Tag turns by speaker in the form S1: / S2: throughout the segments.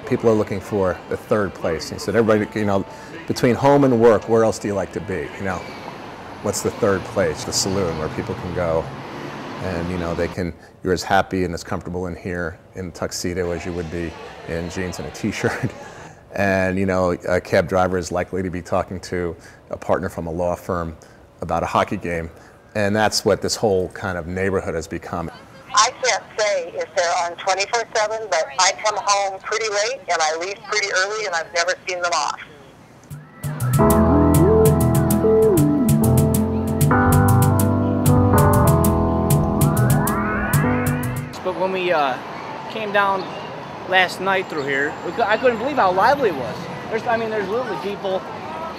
S1: People are looking for the third place. He said, everybody, between home and work, where else do you like to be? What's the third place? The saloon where people can go, and you're as happy and as comfortable in here in a tuxedo as you would be in jeans and a t-shirt. And a cab driver is likely to be talking to a partner from a law firm about a hockey game, and that's what this whole kind of neighborhood has become.
S2: I can't say if they're on 24/7, but I come home pretty late and I leave pretty early, and I've never seen them off.
S3: But when we came down last night through here, I couldn't believe how lively it was. There's literally people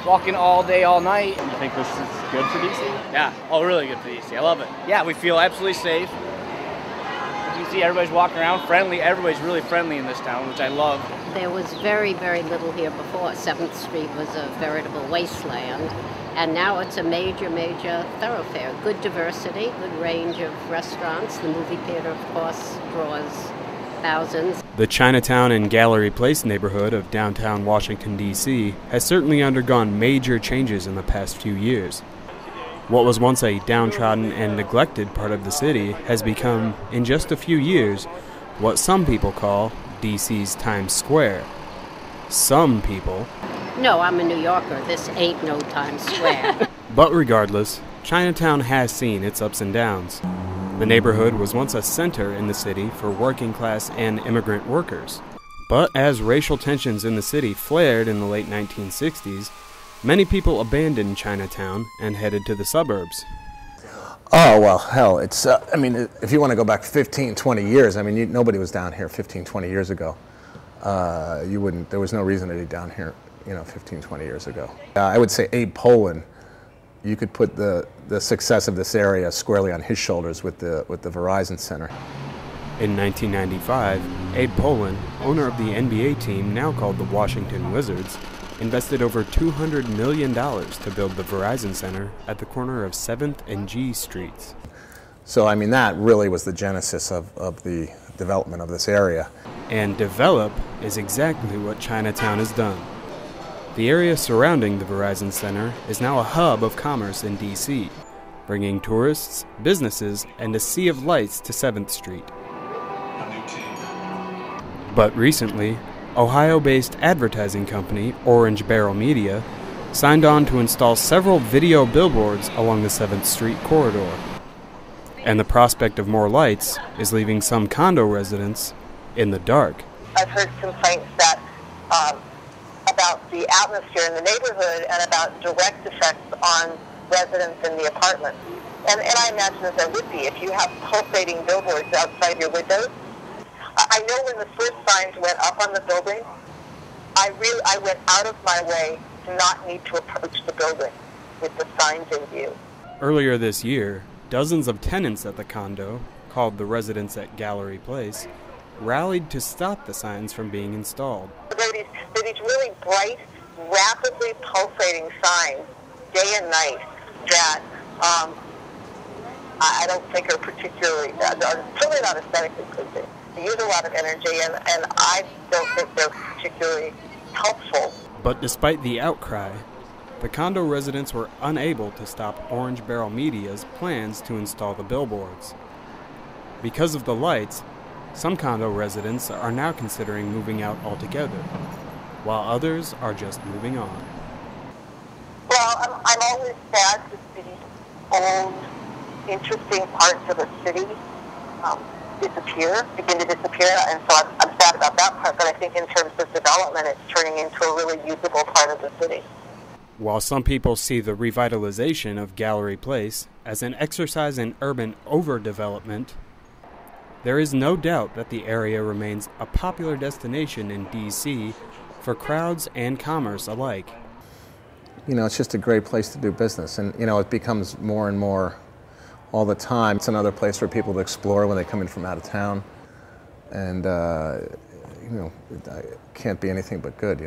S3: walking all day, all night.
S4: You think this is good for DC?
S3: Yeah, really good for DC. I love it. Yeah, we feel absolutely safe. As you can see, everybody's walking around friendly. Everybody's really friendly in this town, which I love.
S5: There was very, very little here before. 7th Street was a veritable wasteland, and now it's a major, major thoroughfare. Good diversity, good range of restaurants. The movie theater, of course, draws thousands.
S6: The Chinatown and Gallery Place neighborhood of downtown Washington, D.C. has certainly undergone major changes in the past few years. What was once a downtrodden and neglected part of the city has become, in just a few years, what some people call D.C.'s Times Square. Some people.
S5: No, I'm a New Yorker. This ain't no Times Square.
S6: But regardless, Chinatown has seen its ups and downs. The neighborhood was once a center in the city for working class and immigrant workers. But as racial tensions in the city flared in the late 1960s, many people abandoned Chinatown and headed to the suburbs.
S1: Oh, well, hell, it's, if you want to go back 15, 20 years, nobody was down here 15, 20 years ago. There was no reason to be down here, 15, 20 years ago. I would say Abe Poland, you could put the success of this area squarely on his shoulders with the Verizon Center.
S6: In 1995, Abe Poland, owner of the NBA team now called the Washington Wizards, invested over $200 million to build the Verizon Center at the corner of 7th and G Streets.
S1: So, that really was the genesis of the development of this area.
S6: And develop is exactly what Chinatown has done. The area surrounding the Verizon Center is now a hub of commerce in D.C., bringing tourists, businesses, and a sea of lights to 7th Street. But recently, Ohio-based advertising company Orange Barrel Media signed on to install several video billboards along the 7th Street corridor. And the prospect of more lights is leaving some condo residents in the dark.
S2: I've heard complaints that about the atmosphere in the neighborhood and about direct effects on residents in the apartments. And I imagine that there would be if you have pulsating billboards outside your windows. I know when the first signs went up on the building, I went out of my way to not need to approach the building with the signs in view.
S6: Earlier this year, dozens of tenants at the condo, called the residents at Gallery Place, rallied to stop the signs from being installed.
S2: There are these really bright, rapidly pulsating signs, day and night, that I don't think are particularly, are certainly not aesthetically pleasing. They use a lot of energy, and I don't think they're particularly helpful.
S6: But despite the outcry, the condo residents were unable to stop Orange Barrel Media's plans to install the billboards. Because of the lights, some condo residents are now considering moving out altogether, while others are just moving on.
S2: Well, I'm always sad to see old, interesting parts of a city begin to disappear, and so I'm sad about that part, but I think in terms of development, it's turning into a really usable part of the city.
S6: While some people see the revitalization of Gallery Place as an exercise in urban overdevelopment, there is no doubt that the area remains a popular destination in D.C. for crowds and commerce alike.
S1: It's just a great place to do business, and it becomes more and more all the time. It's another place for people to explore when they come in from out of town, and it can't be anything but good,